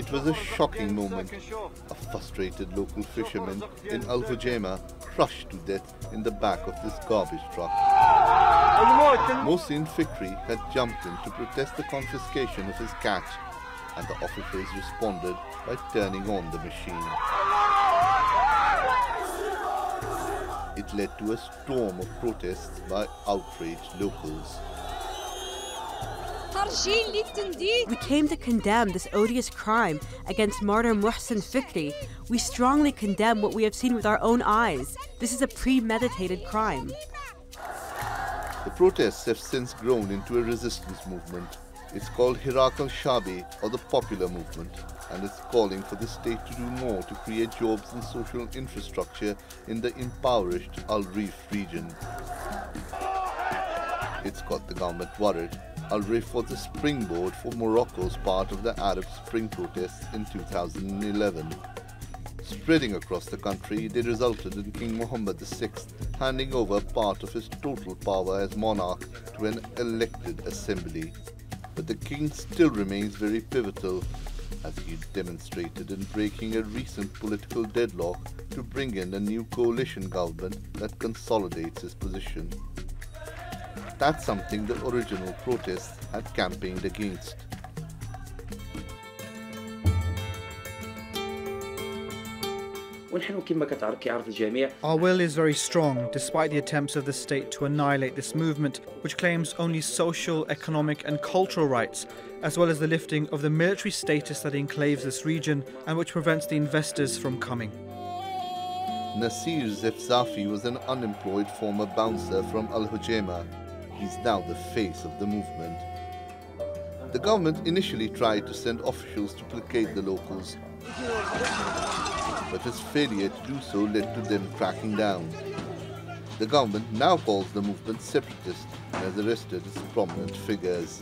It was a shocking moment. A frustrated local fisherman in Al Hujayma crushed to death in the back of this garbage truck. Mohsin Fikri had jumped in to protest the confiscation of his catch, and the officers responded by turning on the machine. It led to a storm of protests by outraged locals. We came to condemn this odious crime against martyr Mohsin Fikri. We strongly condemn what we have seen with our own eyes. This is a premeditated crime. The protests have since grown into a resistance movement. It's called Hirak al-Shabi, or the Popular Movement, and it's calling for the state to do more to create jobs and social infrastructure in the impoverished Al Rif region. It's got the government worried. Al Rif was the springboard for Morocco's part of the Arab Spring protests in 2011. Spreading across the country, they resulted in King Mohammed VI handing over part of his total power as monarch to an elected assembly. But the king still remains very pivotal, as he demonstrated in breaking a recent political deadlock to bring in a new coalition government that consolidates his position. That's something the original protests had campaigned against. Our will is very strong, despite the attempts of the state to annihilate this movement, which claims only social, economic and cultural rights, as well as the lifting of the military status that enclaves this region and which prevents the investors from coming. Nasir Zefzafi was an unemployed former bouncer from Al Hujayma. He's now the face of the movement. The government initially tried to send officials to placate the locals, but his failure to do so led to them cracking down. The government now calls the movement separatist and has arrested its prominent figures.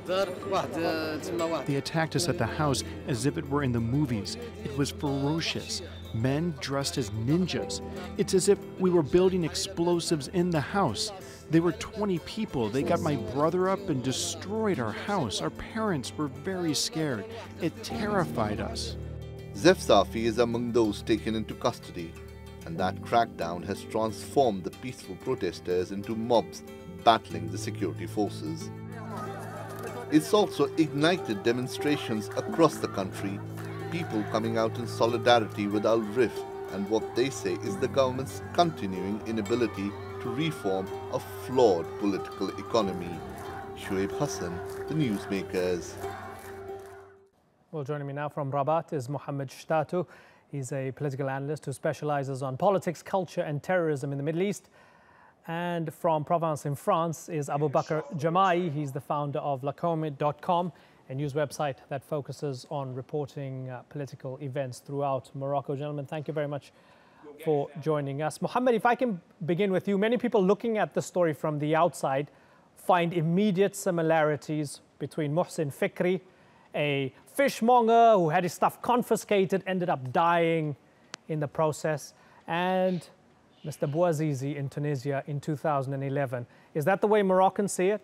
They attacked us at the house as if it were in the movies. It was ferocious. Men dressed as ninjas. It's as if we were building explosives in the house. They were 20 people. They got my brother up and destroyed our house. Our parents were very scared. It terrified us. Zefzafi is among those taken into custody, and that crackdown has transformed the peaceful protesters into mobs battling the security forces. It's also ignited demonstrations across the country, people coming out in solidarity with Al Rif and what they say is the government's continuing inability to reform a flawed political economy. Shoaib Hassan, the Newsmakers. Well, joining me now from Rabat is Mohammed Shtatu. He's a political analyst who specializes on politics, culture and terrorism in the Middle East. And from Provence in France is Abu Bakr Jamai. He's the founder of lacomid.com, a news website that focuses on reporting political events throughout Morocco. Gentlemen, thank you very much for joining us. Mohammed, if I can begin with you. Many people looking at the story from the outside find immediate similarities between Mohsin Fikri, a fishmonger who had his stuff confiscated, ended up dying in the process, and Mr. Bouazizi in Tunisia in 2011. Is that the way Moroccans see it?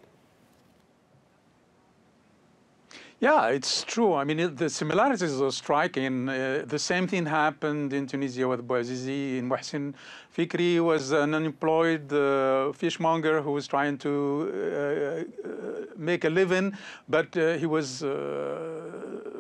Yeah, it's true. I mean, the similarities are striking. The same thing happened in Tunisia with Bouazizi. In Mohsin Fikri was an unemployed fishmonger who was trying to make a living, but he was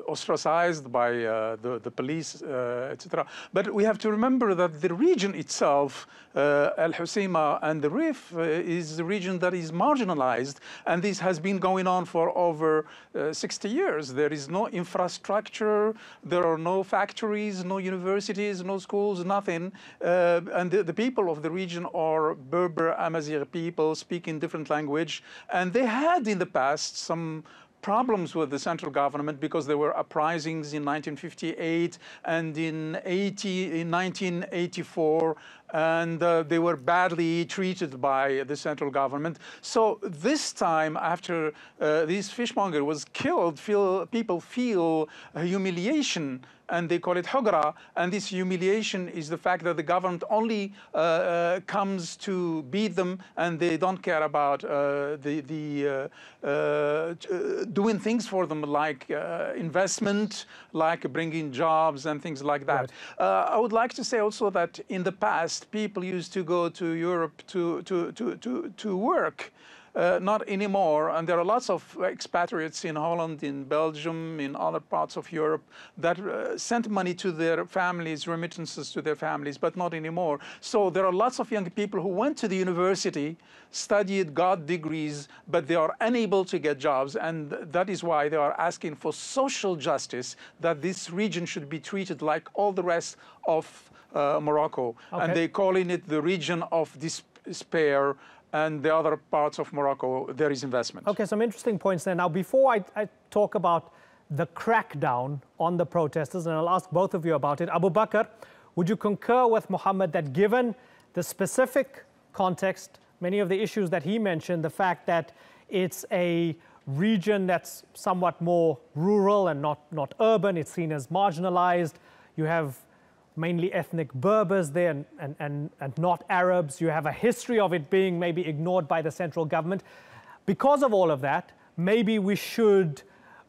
ostracized by the police, etc. But we have to remember that the region itself, Al Husayma and the Rif, is a region that is marginalized, and this has been going on for over 60 years. There is no infrastructure, there are no factories, no universities, no schools, nothing. And the people of the region are Berber, Amazigh people speaking different language. And they had in the past some problems with the central government because there were uprisings in 1958 and in 1984 and they were badly treated by the central government. So this time, after this fishmonger was killed, people feel humiliation, and they call it hugra. And this humiliation is the fact that the government only comes to beat them, and they don't care about doing things for them, like investment, like bringing jobs and things like that. Right. I would like to say also that in the past, people used to go to Europe to work. Not anymore, and there are lots of expatriates in Holland, in Belgium, in other parts of Europe that sent money to their families, remittances to their families, but not anymore. So there are lots of young people who went to the university, studied, got degrees, but they are unable to get jobs, and that is why they are asking for social justice, that this region should be treated like all the rest of Morocco. Okay. And they calling it the region of despair. And the other parts of Morocco, there is investment. Okay, some interesting points there. Now, before I talk about the crackdown on the protesters, and I'll ask both of you about it, Abu Bakr, would you concur with Mohammed that given the specific context, many of the issues that he mentioned, the fact that it's a region that's somewhat more rural and not urban, it's seen as marginalized, you have mainly ethnic Berbers there and not Arabs. You have a history of it being maybe ignored by the central government. Because of all of that, maybe we should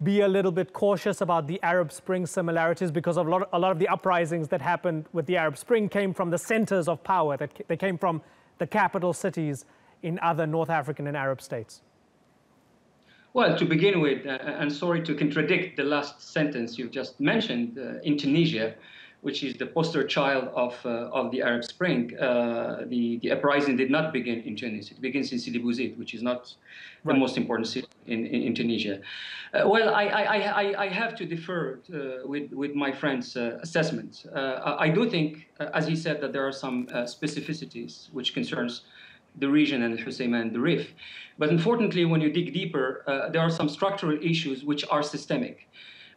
be a little bit cautious about the Arab Spring similarities, because of a lot of the uprisings that happened with the Arab Spring came from the centers of power, that they came from the capital cities in other North African and Arab states. Well, to begin with, and sorry to contradict the last sentence you've just mentioned, in Tunisia, which is the poster child of the Arab Spring, the uprising did not begin in Tunis. It begins in Sidi Bouzid, which is not the most important city in Tunisia. Well, I have to defer with my friend's assessment. I do think, as he said, that there are some specificities which concerns the region and Al-Husayma and the Rif. But unfortunately, when you dig deeper, there are some structural issues which are systemic.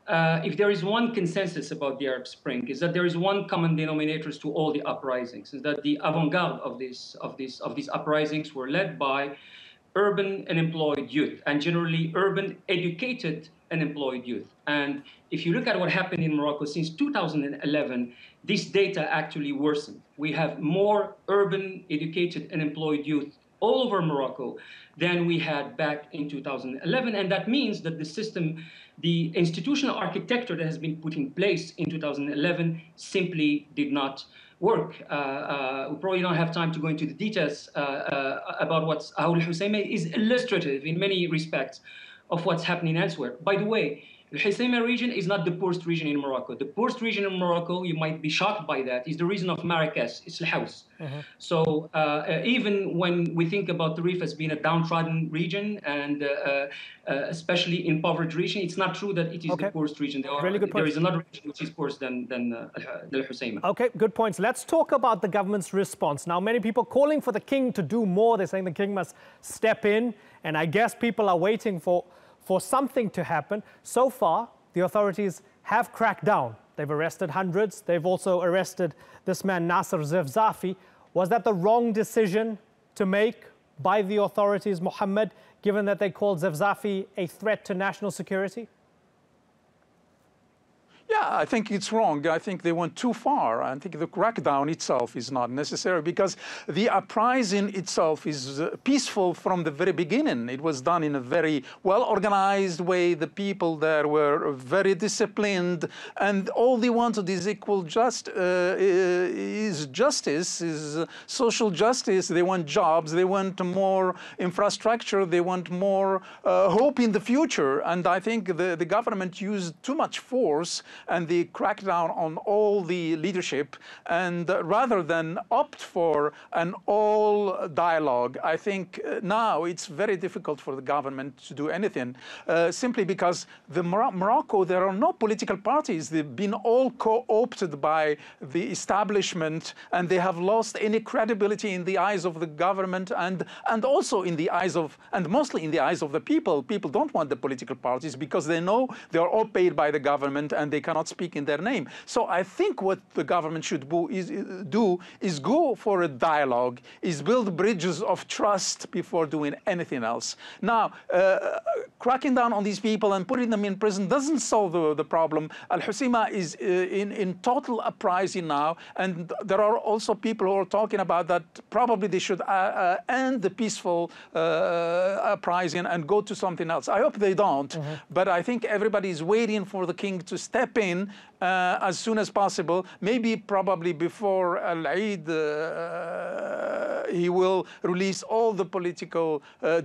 If there is one consensus about the Arab Spring, is that there is one common denominator to all the uprisings, is that the avant-garde of these uprisings were led by urban unemployed youth, and generally urban educated unemployed youth. And if you look at what happened in Morocco since 2011, this data actually worsened. We have more urban educated unemployed youth all over Morocco than we had back in 2011, and that means that the system, the institutional architecture that has been put in place in 2011 simply did not work. We probably don't have time to go into the details about how Al-Husayma is illustrative in many respects of what's happening elsewhere. By the way, the Husayma region is not the poorest region in Morocco. The poorest region in Morocco, you might be shocked by that, is the region of Marrakesh, it's the house. So even when we think about the Rif as being a downtrodden region and especially impoverished region, it's not true that it is the poorest region. There is another region which is worse than the Husayma. Okay, good points. Let's talk about the government's response. Now, many people calling for the king to do more. They're saying the king must step in, and I guess people are waiting for something to happen. So far, the authorities have cracked down. They've arrested hundreds. They've also arrested this man, Nasser Zefzafi. Was that the wrong decision to make by the authorities, Mohammed, given that they called Zefzafi a threat to national security? Yeah, I think it's wrong. I think they went too far. I think the crackdown itself is not necessary because the uprising itself is peaceful from the very beginning. It was done in a very well-organized way. The people there were very disciplined, and all they wanted is justice, is social justice. They want jobs. They want more infrastructure. They want more hope in the future. And I think the government used too much force, and they cracked down on all the leadership, and rather than opt for an all dialogue, I think now it's very difficult for the government to do anything, simply because Morocco, there are no political parties. They've been all co-opted by the establishment, and they have lost any credibility in the eyes of the government, and also in the eyes of, and mostly in the eyes of the people. People don't want the political parties because they know they are all paid by the government, and they cannot speak in their name. So I think what the government should do is go for a dialogue, is build bridges of trust before doing anything else. Now, cracking down on these people and putting them in prison doesn't solve the problem. Al-Husseima is in total uprising now, and there are also people who are talking about that probably they should end the peaceful uprising and go to something else. I hope they don't, but I think everybody is waiting for the king to step in as soon as possible. Maybe probably before Al-Eid, he will release all the political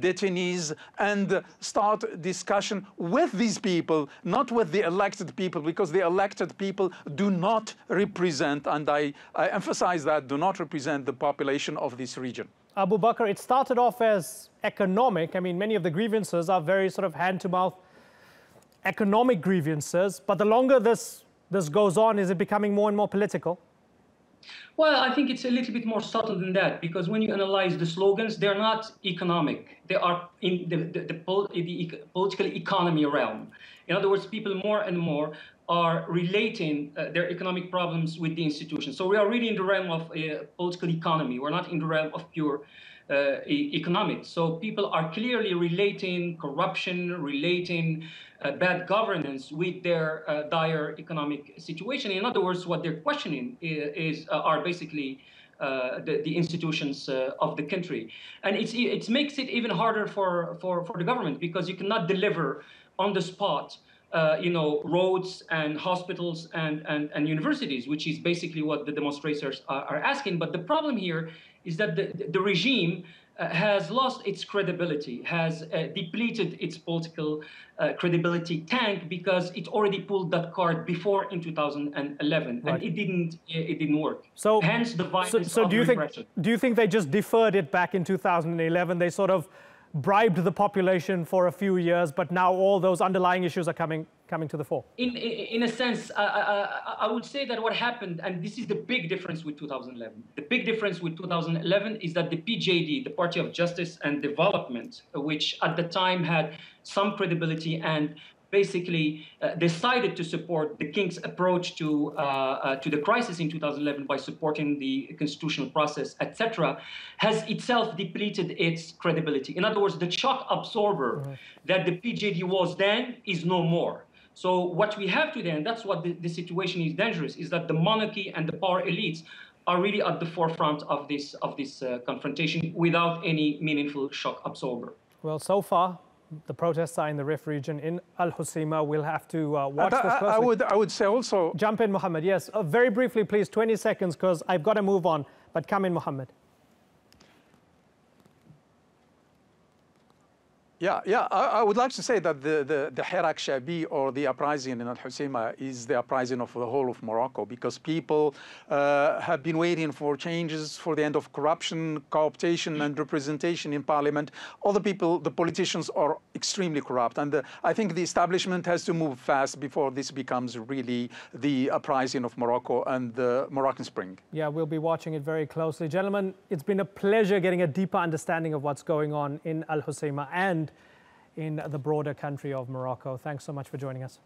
detainees and start discussion with these people, not with the elected people, because the elected people do not represent, and I emphasize that, do not represent the population of this region. Abu Bakr, it started off as economic. I mean, many of the grievances are very sort of hand-to-mouth economic grievances, but the longer this goes on, is it becoming more and more political? Well, I think it's a little bit more subtle than that, because when you analyze the slogans, they're not economic. They are in the political economy realm. In other words, people more and more are relating their economic problems with the institutions. So we are really in the realm of political economy. We're not in the realm of pure economics. So people are clearly relating corruption, relating bad governance with their dire economic situation. In other words, what they're questioning are basically the institutions of the country. And it makes it even harder for the government, because you cannot deliver on the spot roads and hospitals and universities, which is basically what the demonstrators are asking. But the problem here is that the regime has lost its credibility, has depleted its political credibility tank, because it already pulled that card before in 2011, right. And it didn't work. So hence the violence of repression. Do you think they just deferred it back in 2011? They sort of bribed the population for a few years, but now all those underlying issues are coming to the fore? In a sense, I would say that what happened, and this is the big difference with 2011. The big difference with 2011 is that the PJD, the Party of Justice and Development, which at the time had some credibility and basically decided to support the king's approach to the crisis in 2011 by supporting the constitutional process, etc., has itself depleted its credibility. In other words, the shock absorber that the PJD was then is no more. So what we have today, and that's what the situation is dangerous, is that the monarchy and the power elites are really at the forefront of this confrontation without any meaningful shock absorber. Well, so far, the protests are in the Rif region. In Al-Husseima, we'll have to watch this closely. I would say also... Jump in, Mohammed. Yes, very briefly, please, 20 seconds, because I've got to move on. But come in, Mohammed. Yeah, I would like to say that the Hirak Shabi, or the uprising in Al-Husseima, is the uprising of the whole of Morocco, because people have been waiting for changes, for the end of corruption, co-optation and representation in parliament. All the people, the politicians, are extremely corrupt, and I think the establishment has to move fast before this becomes really the uprising of Morocco and the Moroccan Spring. Yeah, we'll be watching it very closely. Gentlemen, it's been a pleasure getting a deeper understanding of what's going on in Al-Husseima and in the broader country of Morocco. Thanks so much for joining us.